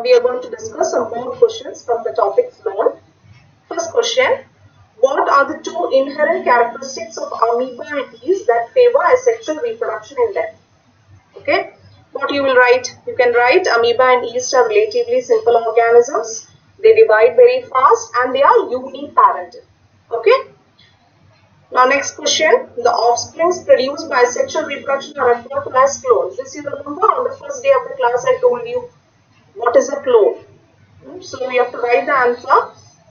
we are going to discuss some more questions from the topics known. First question, what are the two inherent characteristics of amoeba and yeast that favor asexual reproduction in them? Okay, what you will write? You can write amoeba and yeast are relatively simple organisms. They divide very fast and they are uniparental. Okay. Now next question, the offsprings produced by asexual reproduction are referred to as clones. This you remember on the first day of the class I told you what is a clone. So we have to write the answer.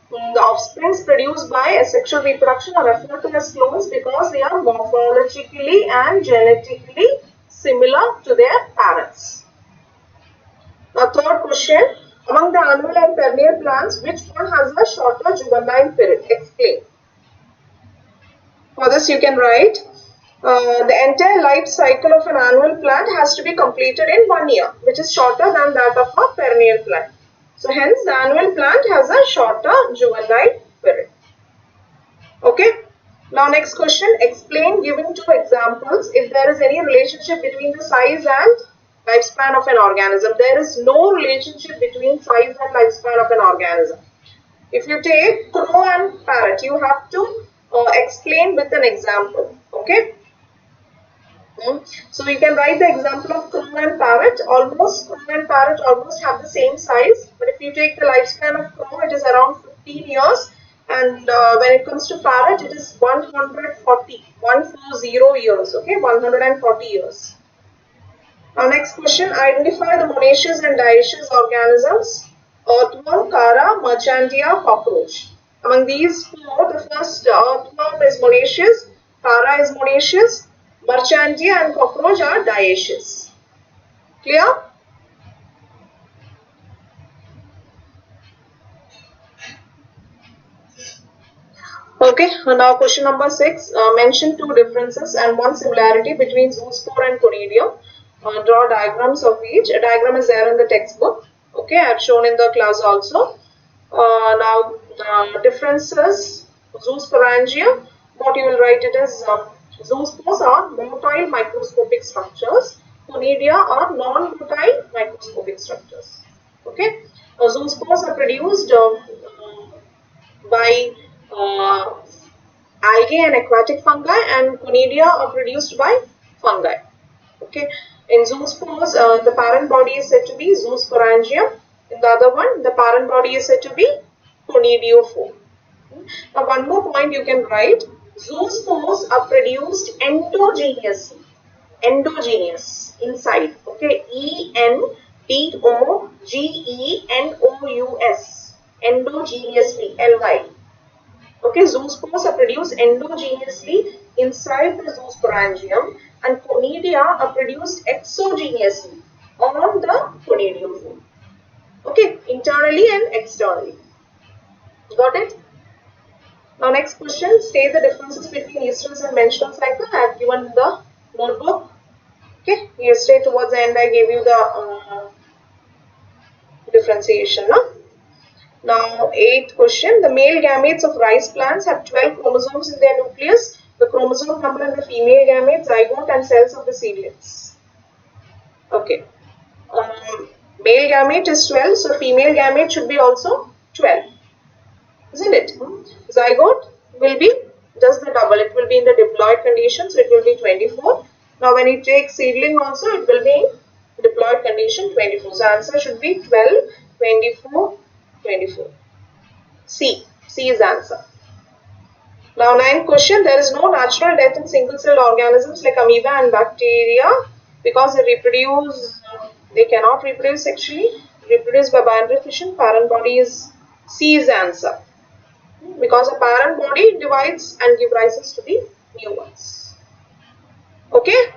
The offsprings produced by asexual reproduction are referred to as clones because they are morphologically and genetically similar to their parents. Now third question, among the annual and perennial plants, which one has a shorter juvenile period? Explain. For this you can write, the entire life cycle of an annual plant has to be completed in 1 year, which is shorter than that of a perennial plant. So hence the annual plant has a shorter juvenile period. Okay. Now next question, explain giving 2 examples if there is any relationship between the size and lifespan of an organism. There is no relationship between size and lifespan of an organism. If you take crow and parrot, you have to explain with an example. Okay. So we can write the example of crow and parrot. Crow and parrot almost have the same size, but if you take the lifespan of crow, it is around 15 years, and when it comes to parrot, it is 140 years. Okay, 140 years. Now next question, identify the monoecious and dioecious organisms: earthworm, Cara, Merchandia, cockroach. Among these 4, the first earthworm is monoecious, Cara is monoecious, Merchandia and cockroach are dioecious. Clear? Okay, now question number 6. Mention 2 differences and 1 similarity between zoospore and conidium. Draw diagrams of each. A diagram is there in the textbook. Okay, I have shown in the class also. Now, differences, zoosporangia, what you will write it is, zoospores are motile microscopic structures, conidia are non-motile microscopic structures. Okay, zoospores are produced by algae and aquatic fungi, and conidia are produced by fungi. Okay, in zoospores, the parent body is said to be zoosporangium. In the other one, the parent body is said to be conidiophore. Now, one more point you can write: zoospores are produced endogenously. Endogenous, inside. Okay, endogenous. Endogenously, Ly. Okay, zoospores are produced endogenously inside the zoosporangium, and conidia are produced exogenously on the conidiophore. Okay, internally and externally. Got it? Now next question, state the differences between estrus and menstrual cycle. I have given the notebook. Okay, yesterday towards the end I gave you the differentiation. No? Now 8th question, the male gametes of rice plants have 12 chromosomes in their nucleus. The chromosome number in the female gametes, zygote and cells of the seedlings. Okay. Male gamete is 12, so female gamete should be also 12. Isn't it? Zygote will be just the double. It will be in the diploid condition, so it will be 24. Now when you take seedling also, it will be in diploid condition 24. So answer should be 12, 24, 24. C is answer. Now 9th question, there is no natural death in single-celled organisms like amoeba and bacteria because they cannot reproduce sexually, reproduce by binary fission. Parent body is C is answer. Because a parent body divides and gives rise to the new ones. Okay.